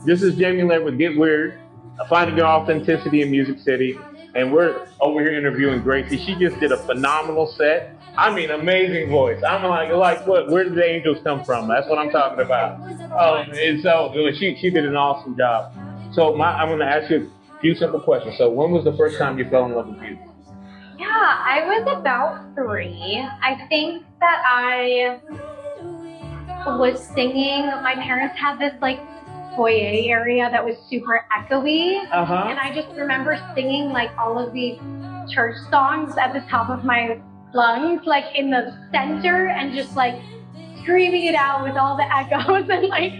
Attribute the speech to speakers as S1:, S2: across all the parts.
S1: This is Jamie Lynn with Get Weird, finding your authenticity in Music City. And we're over here interviewing Gracie. She just did a phenomenal set. I mean, amazing voice. I'm like, what? Where did the angels come from? That's what I'm talking about. And so she did an awesome job. So I'm going to ask you a few simple questions. So when was the first time you fell in love with music?
S2: Yeah, I was about 3. I think that I was singing. My parents had this like foyer area that was super echoey, and I just remember singing like all of these church songs at the top of my lungs, like in the center, and just like screaming it out with all the echoes, and like,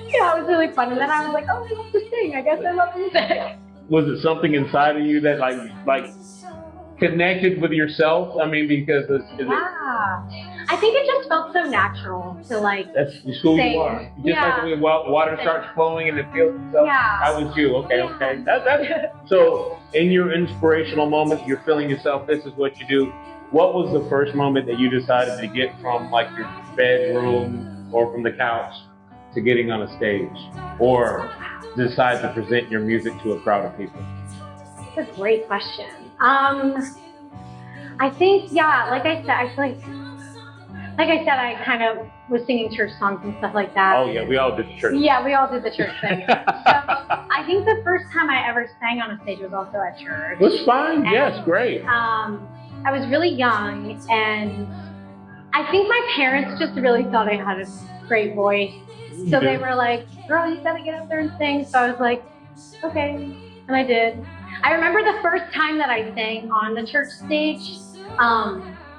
S2: yeah, it was really fun. And then I was like, oh, I love to sing. I guess I love music.
S1: Was it something inside of you that like connected with yourself? I mean, because
S2: I think it just felt so natural to like.
S1: That's just who you are. Just like when water starts flowing and it feels itself. Yeah. That was you. Okay. So in your inspirational moment, you're feeling yourself. This is what you do. What was the first moment that you decided to get from like your bedroom or from the couch to getting on a stage, or decide to present your music to a crowd of people?
S2: That's a great question. I think, like I said, I kind of was singing church songs and stuff like that.
S1: Oh yeah, we all did the church.
S2: Yeah, we all did the church thing. So I think the first time I ever sang on a stage was also at church.
S1: It was fun. Yes, great.
S2: I was really young, and I think my parents just really thought I had a great voice. So they were like, girl, you gotta get up there and sing. So I was like, okay, and I did. I remember the first time that I sang on the church stage,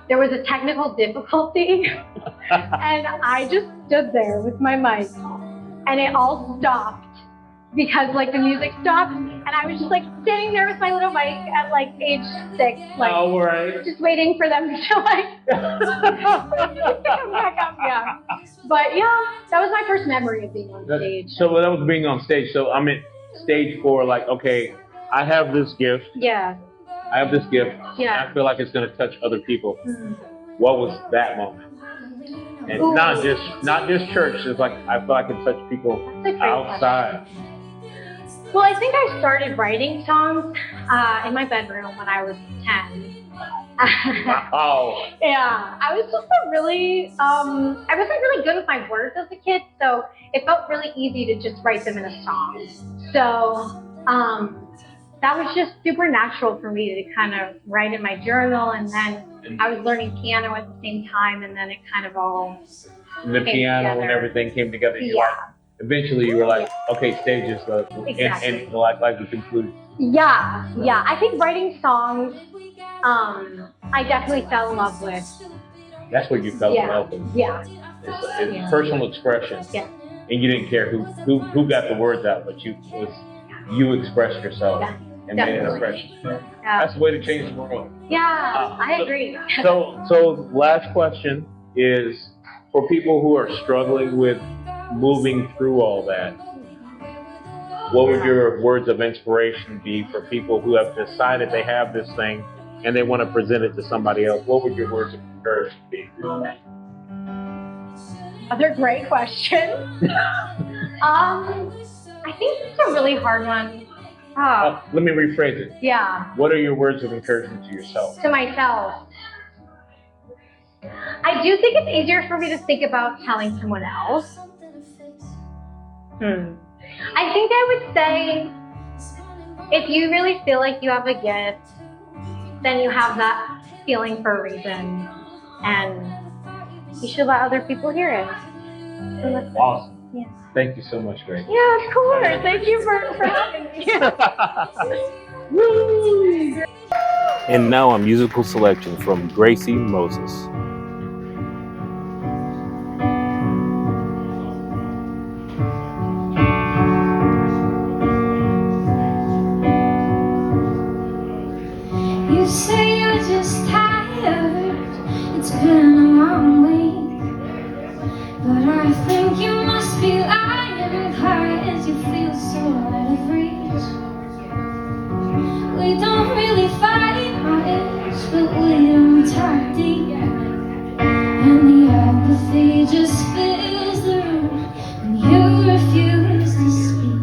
S2: there was a technical difficulty, and I just stood there with my mic, and it all stopped because like the music stopped, and I was just like standing there with my little mic at like age 6, like just waiting for them to like come back up. Yeah, but yeah, that was my first memory of being on stage.
S1: So that was being on stage. So I'm at stage 4, like, okay, I have this gift.
S2: Yeah.
S1: I have this gift.
S2: Yeah.
S1: I feel like it's going to touch other people. What was that moment? And not just church. It's like I feel like it touched people outside.
S2: Well, I think I started writing songs in my bedroom when I was 10.
S1: Wow.
S2: Yeah, I was just I wasn't really good with my words as a kid, so it felt really easy to just write them in a song. So that was just super natural for me to kind of write in my journal, and then I was learning piano at the same time, and then it kind of all
S1: the piano together. And everything came together. Eventually you were like, okay, stage is and like the conclusion.
S2: Yeah. I think writing songs, I definitely fell in love with.
S1: That's what you fell in love with.
S2: Yeah.
S1: It's personal expression.
S2: Yeah.
S1: And you didn't care who got the words out, but you expressed yourself and made an impression. That's the way to change the world.
S2: Yeah, I agree.
S1: So last question is for people who are struggling with moving through all that. What would your words of inspiration be for people who have decided they have this thing and they want to present it to somebody else? What would your words of encouragement be?
S2: Another great question. I think it's a really hard one.
S1: Let me rephrase it.
S2: Yeah.
S1: What are your words of encouragement to yourself?
S2: To myself. I do think it's easier for me to think about telling someone else. I think I would say, if you really feel like you have a gift, then you have that feeling for a reason, and you should let other people hear it. So
S1: awesome.
S2: Yeah.
S1: Thank you so much, Grace.
S2: Yeah, of course. Thank you for having me.
S1: And now a musical selection from Gracie Moses.
S3: You say you're just tired, it's been a long week, but I think you must be lying, cause you feel so out of reach. We don't really fight much, but we don't talk deep, and the apathy just fills the room, and you refuse to speak.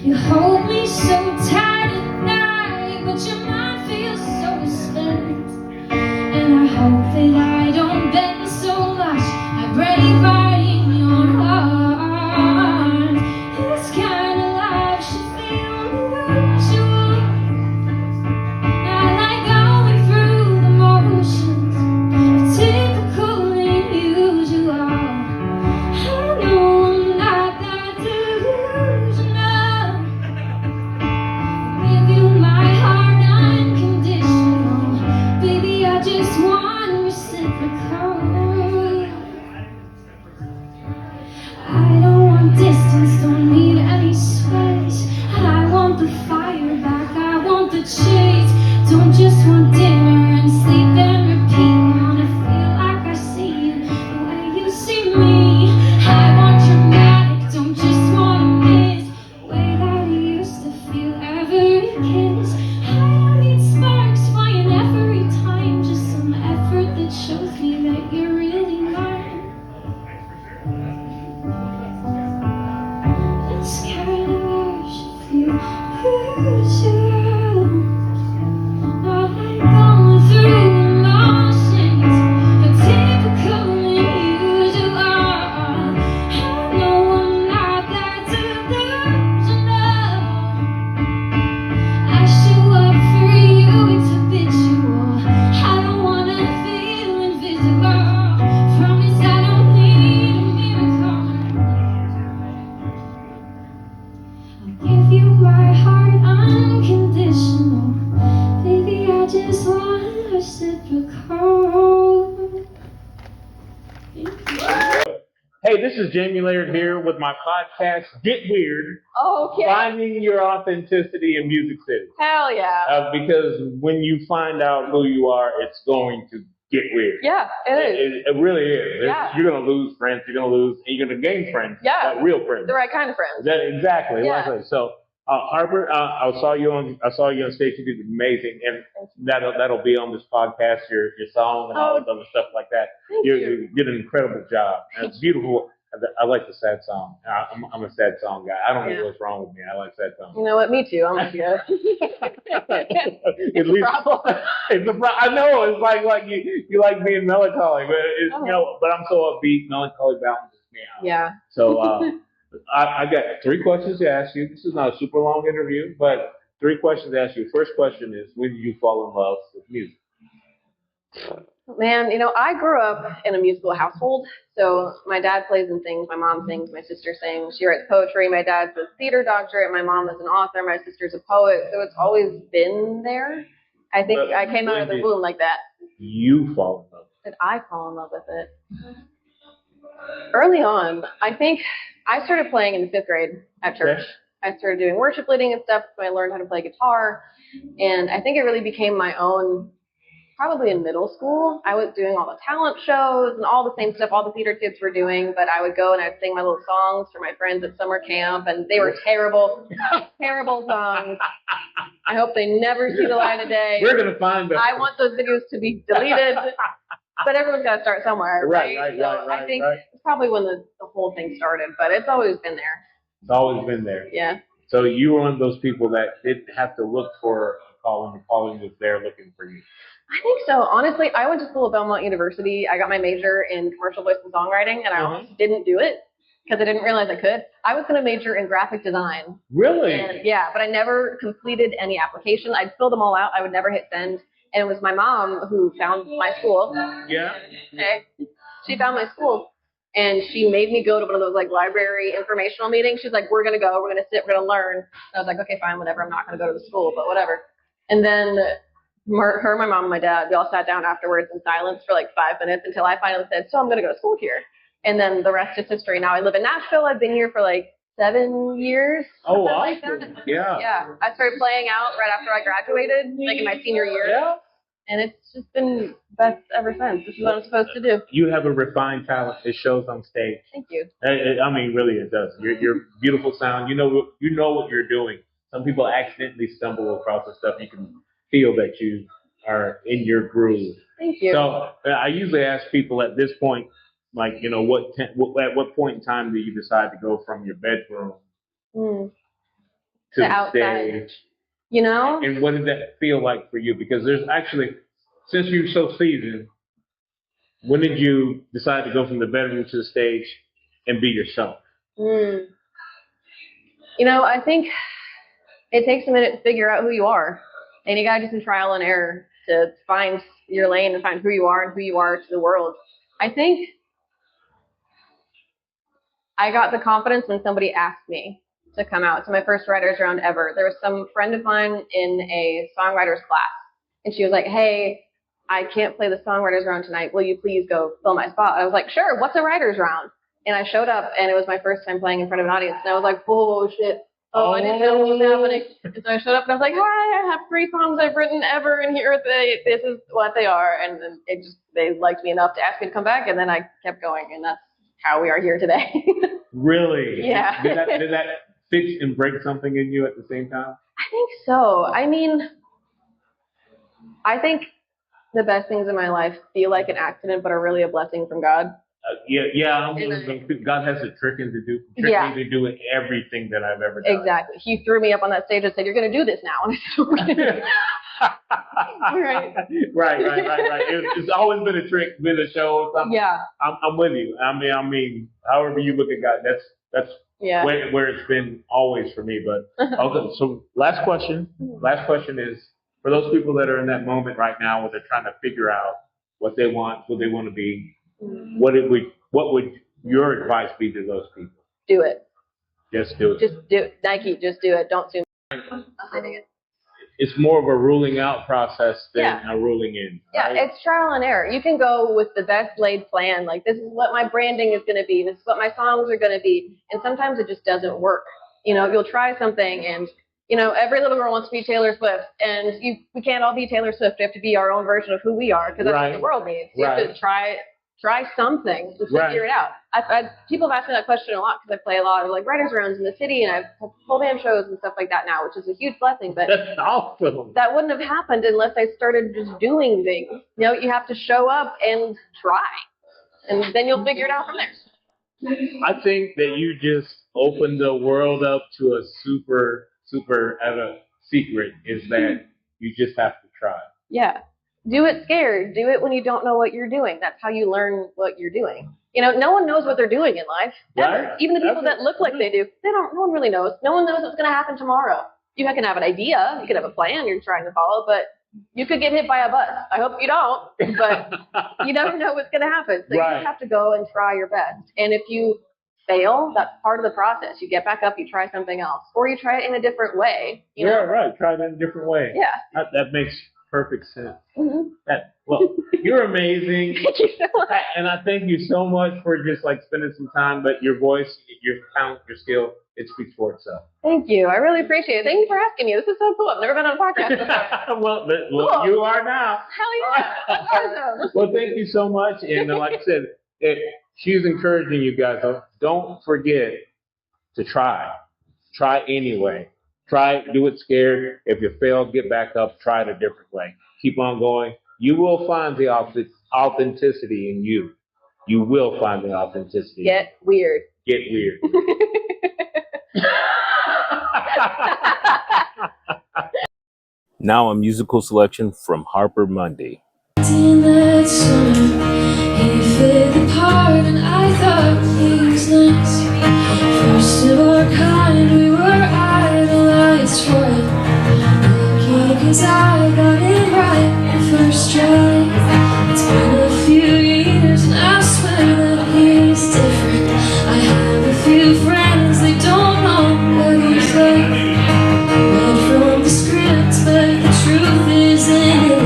S3: You hold me so tight at night, but your mind feels so spent. And I hope that I don't bend so much I break right in your heart. This kind of life should feel unusual. I like going through the motions, typical and usual. I know I'm not that delusional. Give you my heart unconditional. Baby, I just want reciprocal. I don't want distance, don't need any space. I want the fire back, I want the chase. Don't just want dinner and sleep and repeat. Wanna feel like I see you the way you see me. I want dramatic, don't just wanna miss the way that we used to feel every kiss. I don't need sparks flying every time, just some effort that shows me that you're really mine. This kind of love should feel usual. I'm going through emotions, typical and usual. I know I'm not that delusional. I show up for you, it's habitual. I don't wanna feel invisible. Promise I don't need a miracle. I'll give you my heart unconditional. Baby, I just want reciprocal.
S1: Hey, this is Jamie Laird here with my podcast, Get Weird,
S4: Okay.
S1: Finding Your Authenticity in Music City.
S4: Hell yeah.
S1: Because when you find out who you are, it's going to get weird.
S4: Yeah, it is.
S1: It really is.
S4: Yeah.
S1: You're going to lose friends, you're going to lose, and you're going to gain friends.
S4: Yeah.
S1: Like real friends.
S4: The right kind of friends.
S1: Exactly.
S4: Yeah.
S1: Like so, Harper, I saw you on stage. You did amazing, and that'll be on this podcast. Your song and all this other stuff like that. You did an incredible job. And it's beautiful. I like the sad song. I'm a sad song guy. I don't know what's wrong with me. I like sad songs.
S4: You know what? Me too. I'm with you. It's a problem.
S1: I know. It's like you like being melancholy, but it's But I'm so upbeat. Melancholy balances me out.
S4: Yeah.
S1: So I got 3 questions to ask you. This is not a super long interview, but 3 questions to ask you. First question is, when did you fall in love with music?
S4: Man, I grew up in a musical household. So my dad plays and sings, my mom sings, my sister sings. She writes poetry. My dad's a theater doctorate. My mom is an author. My sister's a poet. So it's always been there. I think I came out of the womb like that.
S1: You fall in love?
S4: Did I fall in love with it? Early on, I think I started playing in the 5th grade at church. I started doing worship leading and stuff, so I learned how to play guitar. And I think it really became my own probably in middle school. I was doing all the talent shows and all the same stuff all the theater kids were doing, but I would go and I'd sing my little songs for my friends at summer camp, and they were terrible, terrible songs. I hope they never see the light of day.
S1: We're going to find them.
S4: I want those videos to be deleted, but everyone's got to start somewhere, right? I think it's probably when the whole thing started, but it's always been there.
S1: It's always been there.
S4: Yeah.
S1: So you were one of those people that didn't have to look for a calling. The calling was there looking for you.
S4: I think so. Honestly, I went to school at Belmont University. I got my major in commercial voice and songwriting, and I almost didn't do it because I didn't realize I could. I was going to major in graphic design.
S1: Really?
S4: And, yeah, but I never completed any application. I'd fill them all out. I would never hit send. And it was my mom who found my school.
S1: Yeah.
S4: Okay. She found my school, and she made me go to one of those like library informational meetings. She's like, "We're going to go. We're going to sit. We're going to learn." And I was like, "Okay, fine, whatever. I'm not going to go to the school, but whatever." And then her, my mom, and my dad, we all sat down afterwards in silence for like 5 minutes until I finally said, "So I'm going to go to school here." And then the rest is history. Now I live in Nashville. I've been here for like 7 years.
S1: Oh, awesome.
S4: Like that.
S1: Yeah.
S4: Yeah. I started playing out right after I graduated, like in my senior year.
S1: Yeah.
S4: And it's just been best ever since. This is what I'm supposed to do.
S1: You have a refined talent. It shows on stage.
S4: Thank you.
S1: I mean, really, it does. Your beautiful sound. You know what you're doing. Some people accidentally stumble across the stuff. You can feel that you are in your groove.
S4: Thank you.
S1: So I usually ask people at this point, like, at what point in time do you decide to go from your bedroom to the
S4: outside
S1: stage.
S4: You know?
S1: And what did that feel like for you? Because there's actually, since you're so seasoned, when did you decide to go from the bedroom to the stage and be yourself?
S4: You know, I think it takes a minute to figure out who you are. And you gotta do some trial and error to find your lane and find who you are and who you are to the world. I think I got the confidence when somebody asked me to come out to my first writer's round ever. There was some friend of mine in a songwriter's class, and she was like, hey, I can't play the songwriter's round tonight. Will you please go fill my spot? I was like, sure, what's a writer's round? And I showed up, and it was my first time playing in front of an audience, and I was like, oh, shit. Oh, I didn't know what was happening. And so I showed up, and I was like, hi, I have 3 songs I've written ever, and here this is what they are. And then they liked me enough to ask me to come back, and then I kept going, and that's how we are here today.
S1: Really?
S4: Yeah.
S1: Did that fix and break something in you at the same time?
S4: I think so. I mean, I think the best things in my life feel like an accident, but are really a blessing from God.
S1: I'm one of those people. God has a trick me to do with everything that I've ever done.
S4: Exactly. He threw me up on that stage and said, "You're going to do this now." And I said, "We're going to do it."
S1: Right. It's always been a trick, been a show. Something.
S4: Yeah.
S1: I'm with you. I mean, however you look at God, that's where it's been always for me. But okay, so last question is for those people that are in that moment right now where they're trying to figure out what they want, who they want to be. What would your advice be to those people?
S4: Do it.
S1: Just do it.
S4: Just do it. Nike, just do it. Don't do it.
S1: It's more of a ruling out process than a ruling in. Right?
S4: Yeah, it's trial and error. You can go with the best laid plan, like this is what my branding is going to be, this is what my songs are going to be, and sometimes it just doesn't work. You know, you'll try something, and you know, every little girl wants to be Taylor Swift, and we can't all be Taylor Swift. We have to be our own version of who we are, because that's what the world needs. You have to try something to figure it out. People have asked me that question a lot because I play a lot of like writers' rounds in the city, and I've full band shows and stuff like that now, which is a huge blessing. But
S1: that's awesome. That
S4: wouldn't have happened unless I started just doing things. You know, you have to show up and try, and then you'll figure it out from there.
S1: I think that you just opened the world up to a super secret is that you just have to try.
S4: Yeah. Do it scared. Do it when you don't know what you're doing. That's how you learn what you're doing. You know, no one knows what they're doing in life. Ever. Right. Even the people that look like they do, no one really knows. No one knows what's going to happen tomorrow. You can have an idea. You can have a plan you're trying to follow, but you could get hit by a bus. I hope you don't, but you never know what's going to happen. So you just have to go and try your best. And if you fail, that's part of the process. You get back up, you try something else, or you try it in a different way. You know?
S1: Right. Try it in a different way.
S4: Yeah.
S1: That makes perfect sense.
S4: Mm-hmm.
S1: You're amazing.
S4: Thank you so much.
S1: And I thank you so much for just like spending some time, but your voice, your talent, your skill, it speaks for itself.
S4: Thank you. I really appreciate it. Thank you for asking me. This is so cool. I've never been on a podcast before.
S1: well,
S4: cool.
S1: You are now.
S4: Hell yeah. That's awesome.
S1: Well, thank you so much. And like I said, she's encouraging you guys. Don't forget to try. Try anyway. Try, do it scared. If you fail, get back up. Try it a different way. Keep on going. You will find the authenticity in you. You will find the authenticity.
S4: Get weird.
S1: Get weird. Now a musical selection from Harper Monday.
S3: In that summer, he fit the part, and I thought he was nice. First of our kind, we were idolized for it. Lucky 'cause I got it right the first try. It's been a few years, and I swear that he's different. I have a few friends, they don't know what he's like. Read from the script, but the truth is in it.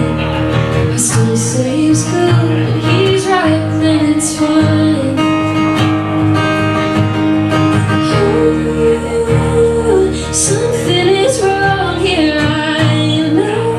S3: I still say he's good, but he's right, and it's fine. Ooh, something is wrong here, I know.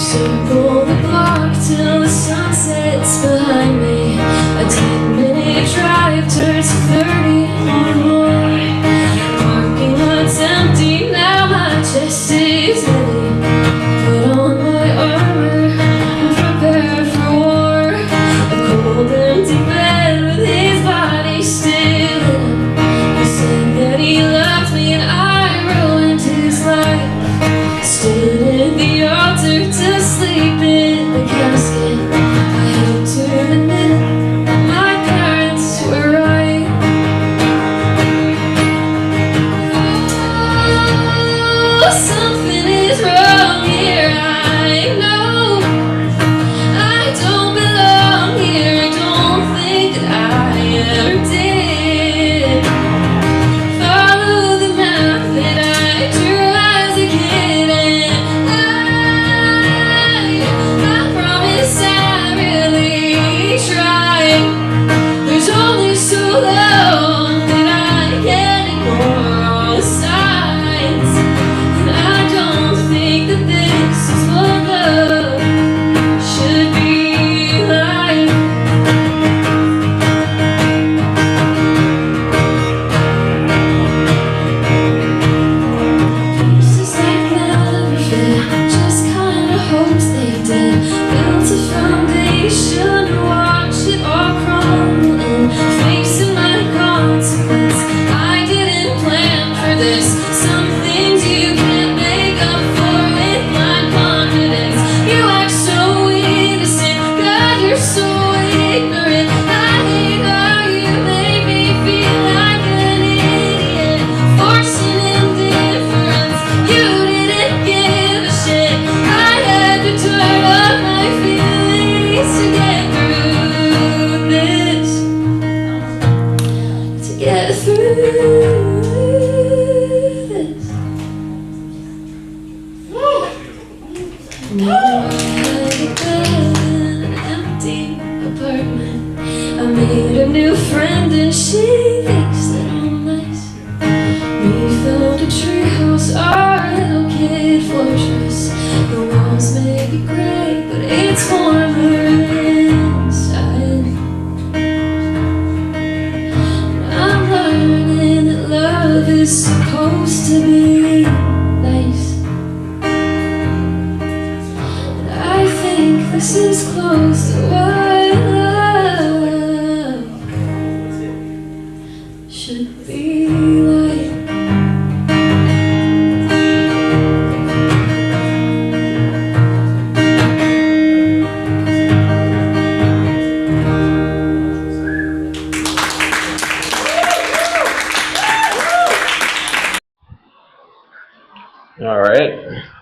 S3: Circle the block till the sun sets behind me. A 10-minute drive turns to 30 or more. Parking lot's empty now, my chest is heavy. Put on my armor and prepare for war. A cold empty bed with his body still in. He said that he loved me and I ruined his life. Stood at the altar to sleep in the casket. I had to admit that my parents were right. Oh, something is wrong here, I know. I don't belong here, I don't think that I ever did. Follow the map that I drew as a kid, and I promise I really tried. There's only so long that I can ignore all the signs, and I don't think that this is what love should be like. Pieces like never fit, just kinda hopes they did. Built a foundation, watched it all crumble in. Facing my consequence, I didn't plan for this. Some things you can't make up for with my confidence. You act so innocent, God, you're so ignorant. I hate how you made me feel like an idiot. Forcing indifference, you didn't give a shit. I had to turn off my feelings to get through this. To get through this. Now I had a bed in an empty apartment. I made a new friend and she thinks that I'm nice. We found a treehouse, our little kid fortress. The walls may be gray, but it's warmer inside. And I'm learning that love is supposed to be nice. And I think this is close to what love should be like.
S1: All right.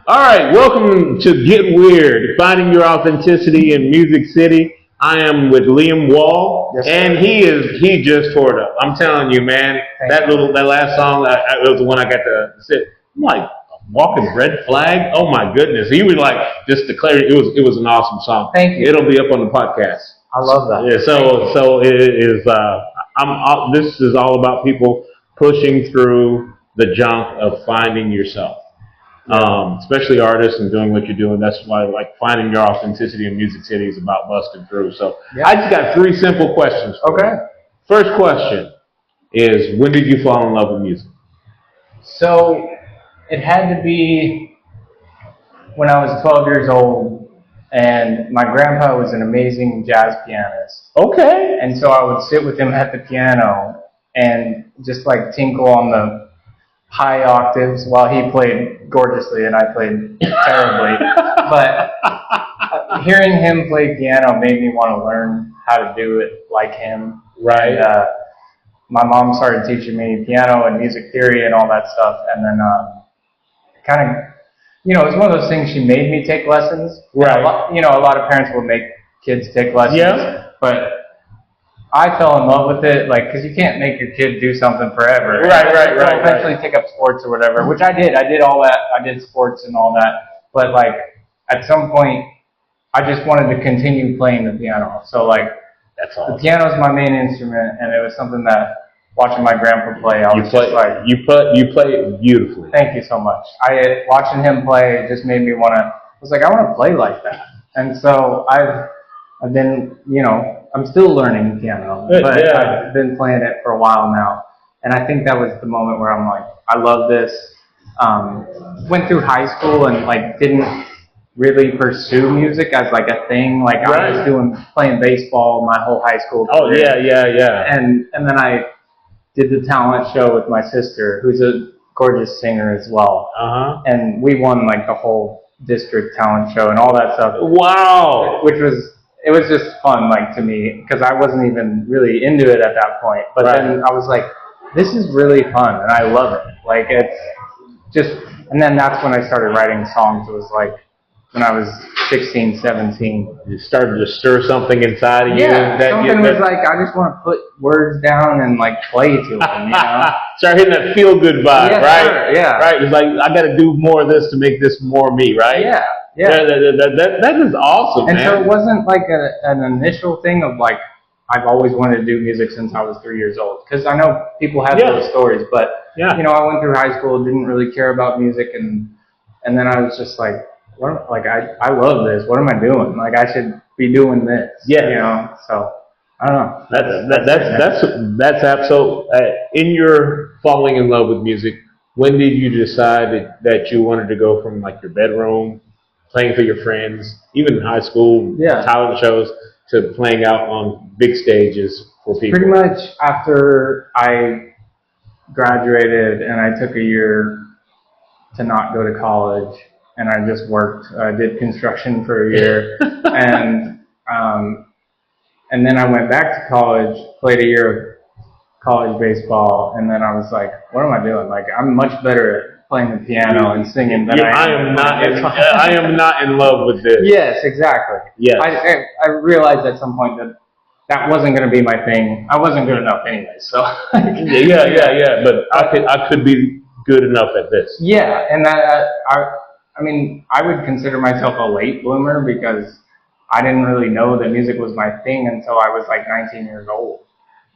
S1: All right. Welcome to Get Weird, finding your authenticity in Music City. I am with Liam Wall,
S5: Yes,
S1: and he just tore it up. I'm telling you, man. That last song, it was the one I got to sit. I'm like a walking red flag. Oh my goodness. He was like just declaring it was an awesome song.
S5: Thank you.
S1: It'll be up on the podcast.
S5: I love that.
S1: Yeah. So it is. This is all about people pushing through the junk of finding yourself. Especially artists and doing what you're doing. That's why, like, finding your authenticity in Music City is about busting through. So
S5: Yeah.
S1: I just got 3 simple questions for
S5: Okay.
S1: you. First question is, when did you fall in love with music?
S5: So it had to be when I was 12 years old, and my grandpa was an amazing jazz pianist.
S1: Okay.
S5: And so I would sit with him at the piano and just like tinkle on the high octaves while he played gorgeously and I played terribly. But hearing him play piano made me want to learn how to do it like him.
S1: Right.
S5: And, my mom started teaching me piano and music theory and all that stuff, and then kind of, it was one of those things. She made me take lessons.
S1: Right.
S5: A lot of parents will make kids take lessons.
S1: Yeah.
S5: But I fell in love with it, like, because you can't make your kid do something forever.
S1: Right.
S5: They'll eventually take up sports or whatever, which I did. I did all that. I did sports and all that. But, like, at some point, I just wanted to continue playing the piano. So, like,
S1: That's awesome.
S5: the piano is my main instrument, and it was something that, watching my grandpa play, I was just like...
S1: You play it beautifully.
S5: Thank you so much. Watching him play just made me want to was like, I want to play like that. And so I've been, I'm still learning piano, but I've been playing it for a while now. And I think that was the moment where I'm like, I love this. Went through high school and like didn't really pursue music as like a thing. Like I was playing baseball my whole high school career.
S1: Oh yeah.
S5: And then I did the talent show with my sister, who's a gorgeous singer as well. And we won like the whole district talent show and all that stuff.
S1: Wow.
S5: It was just fun, like, to me, because I wasn't even really into it at that point. But then I was like, this is really fun, and I love it. Like, it's just, and then that's when I started writing songs. It was like when I was 16, 17.
S1: You started to stir something inside of you.
S5: Yeah, something was like, I just want to put words down and, like, play to them,
S1: Start hitting that feel-good vibe, right?
S5: Sure, yeah.
S1: Right, it's like, I got to do more of this to make this more me, right?
S5: Yeah.
S1: That is awesome,
S5: and
S1: man.
S5: so it wasn't like an initial thing of like, I've always wanted to do music since I was 3 years old. Because I know people have those stories, but, I went through high school, didn't really care about music, and then I was just like, I love this. What am I doing? Like, I should be doing this.
S1: Yeah.
S5: So, I don't know.
S1: That's absolute. In your falling in love with music, when did you decide that you wanted to go from like your bedroom, playing for your friends, even in high school, talent shows, to playing out on big stages for people?
S5: Pretty much after I graduated and I took a year to not go to college, and I just worked. I did construction for a year, and then I went back to college, played a year of college baseball, and then I was like, what am I doing? Like, I'm much better at playing the piano and singing than I am.
S1: I am not in love with this.
S5: Yes, exactly.
S1: Yes.
S5: I realized at some point that wasn't going to be my thing. I wasn't good enough anyway, so.
S1: Yeah. But I could be good enough at this.
S5: Yeah, and I mean, I would consider myself a late bloomer because I didn't really know that music was my thing until I was like 19 years old,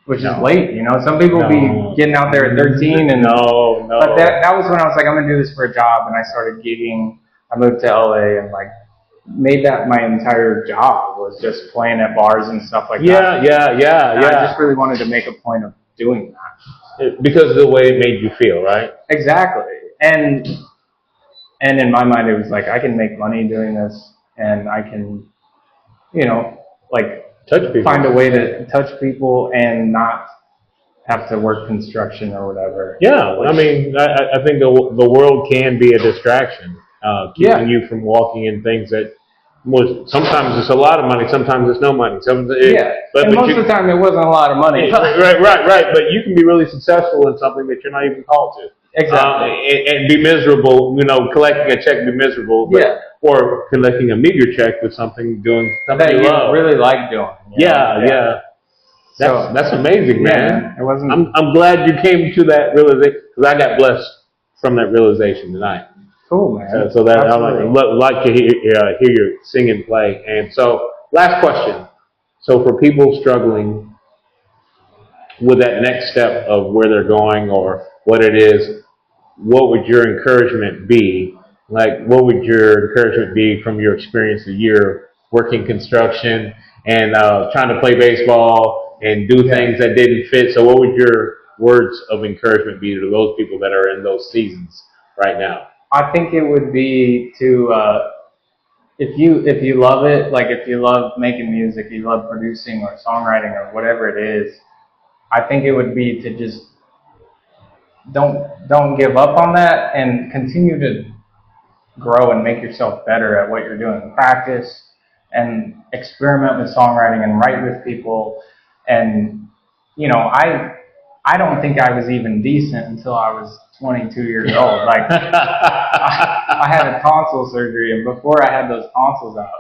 S5: which is late, Some people be getting out there at 13 and But that was when I was like, I'm gonna do this for a job, and I started gigging. I moved to LA and like made that my entire job, was just playing at bars and stuff like that.
S1: Yeah.
S5: I just really wanted to make a point of doing that
S1: because of the way it made you feel, right?
S5: Exactly, and in my mind, it was like, I can make money doing this, and I can, like,
S1: touch people.
S5: Find a way to touch people and not have to work construction or whatever.
S1: Yeah, I mean, I think the world can be a distraction, keeping you from walking in things that sometimes it's a lot of money, sometimes it's no money.
S5: But most of the time, it wasn't a lot of money.
S1: Right. But you can be really successful in something that you're not even called to.
S5: Exactly.
S1: And be miserable, collecting a check, be miserable. Or collecting a meager check with something, doing something
S5: that
S1: you love.
S5: Really like doing.
S1: Yeah. That's amazing, man.
S5: It wasn't.
S1: I'm glad you came to that realization, because I got blessed from that realization tonight.
S5: Cool, man.
S1: So that I like to hear your sing and play. And so, last question. So for people struggling with that next step of where they're going or what it is, what would your encouragement be? Like, what would your encouragement be from your experience a year working construction and trying to play baseball and do things that didn't fit? So what would your words of encouragement be to those people that are in those seasons right now?
S5: I think it would be to, if you love it, like if you love making music, you love producing or songwriting or whatever it is, I think it would be to just don't give up on that and continue to grow and make yourself better at what you're doing. Practice and experiment with songwriting and write with people. And, I don't think I was even decent until I was 22 years old. Like, I had a tonsil surgery, and before I had those tonsils out,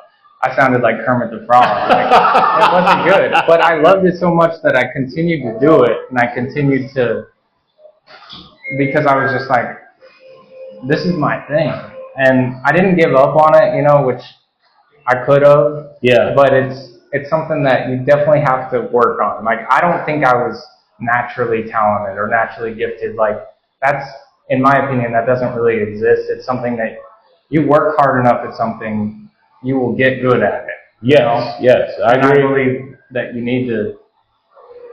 S5: I sounded like Kermit the Frog. Like, it wasn't good. But I loved it so much that I continued to do it, and I continued to, because I was just like, this is my thing. And I didn't give up on it, which I could have.
S1: Yeah.
S5: But it's something that you definitely have to work on. Like, I don't think I was naturally talented or naturally gifted. Like, that's, in my opinion, that doesn't really exist. It's something that you work hard enough at something, you will get good at it.
S1: Yes, yes, I agree.
S5: I believe that you need to,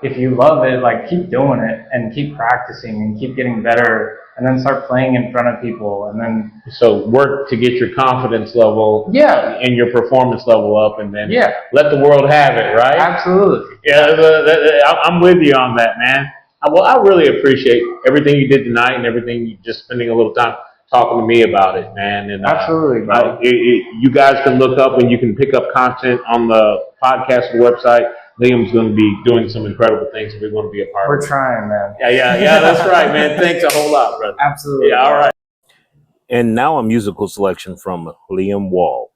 S5: if you love it, like keep doing it and keep practicing and keep getting better, and then start playing in front of people, and then
S1: so work to get your confidence level, and your performance level up, and then let the world have it, right?
S5: Absolutely.
S1: Yeah, I'm with you on that, man. Well, I really appreciate everything you did tonight and everything you just spending a little time talking to me about it, man. And
S5: absolutely, bro.
S1: You guys can look up and you can pick up content on the podcast website. Liam's going to be doing some incredible things, and we're going to be a part of it.
S5: We're trying, man.
S1: Yeah, that's right, man. Thanks a whole lot, brother.
S5: Absolutely.
S1: Yeah, all right. And now a musical selection from Liam Wall.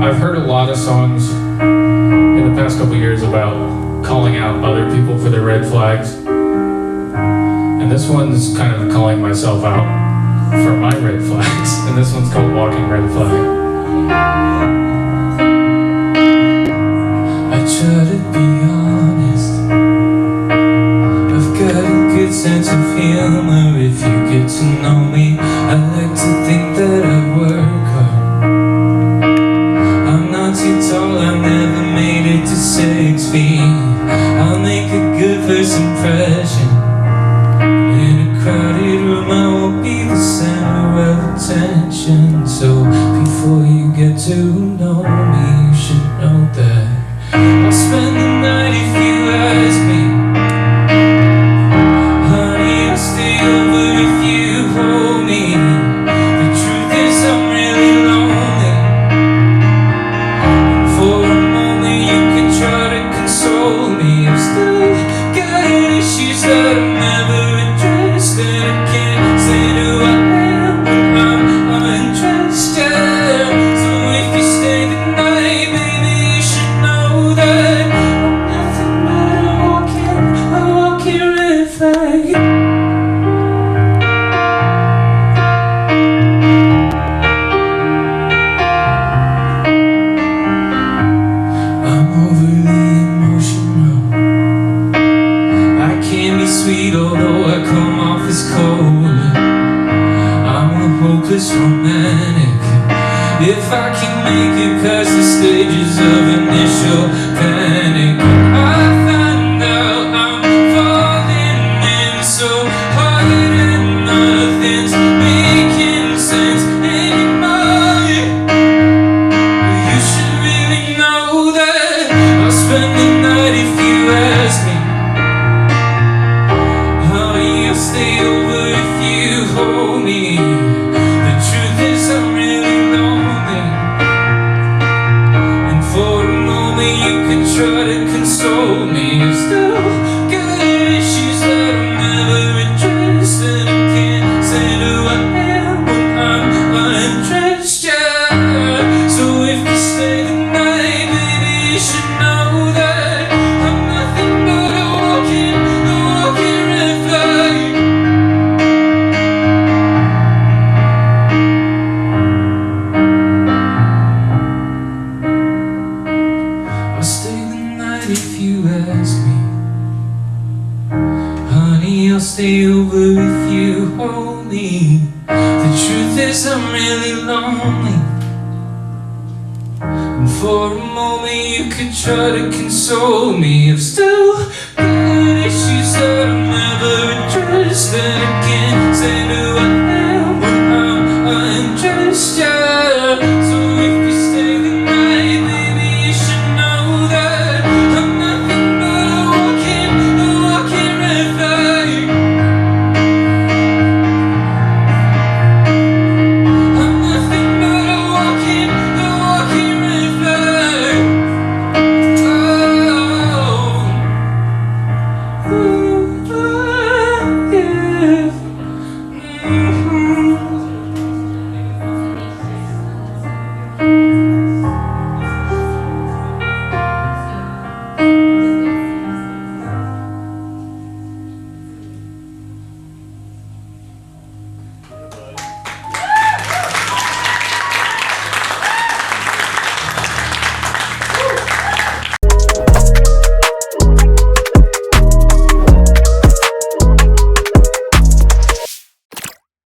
S6: I've heard a lot of songs in the past couple years about calling out other people for their red flags. And this one's kind of calling myself out for my red flags. And this one's called Walking Red Flag. I try to be honest. I've got a good sense of humor if you get to know me. I like to think that I work hard. I'm not too tall, I've never made it to 6 feet. I'll make a good first impression. In a crowded room, I won't be the center of attention. So before you get to know me, you should know that I'll spend the night if you ask me. Honey, I'll stay over if you hold me. The truth is I'm really lonely. And for a moment you can try to console me. I've still got issues that I've never addressed, and I can't say who I am when I'm undressed. So if you stay the night, baby, you should know that I'm nothing but a walking red flag. I'm overly emotional. I can be sweet, although I come off as cold. I'm a hopeless romantic. If I can make it past the stages of initial panic, I find out I'm falling in so hard and nothing's making sense anymore. You should really know that I'll spend the night if you ask me. Honey, I'll stay over if you hold me. The truth is I'm really lonely. And for a moment you can try to console me. I've still got issues that I've never addressed, and I can't say who I am when I'm undressed. So if you stay the night, baby, you should know that I'm nothing but a walking red flag. I'll stay the night if you ask me. Honey, I'll stay over if you hold me. The truth is I'm really lonely. And for a moment you could try to console me. I've still got issues that I've never addressed, and I can't say who I am when I'm undressed. So if you stay the night, baby, you should know that I'm nothing but a walking red flag. I'm nothing but a walking red flag. Oh. Ooh.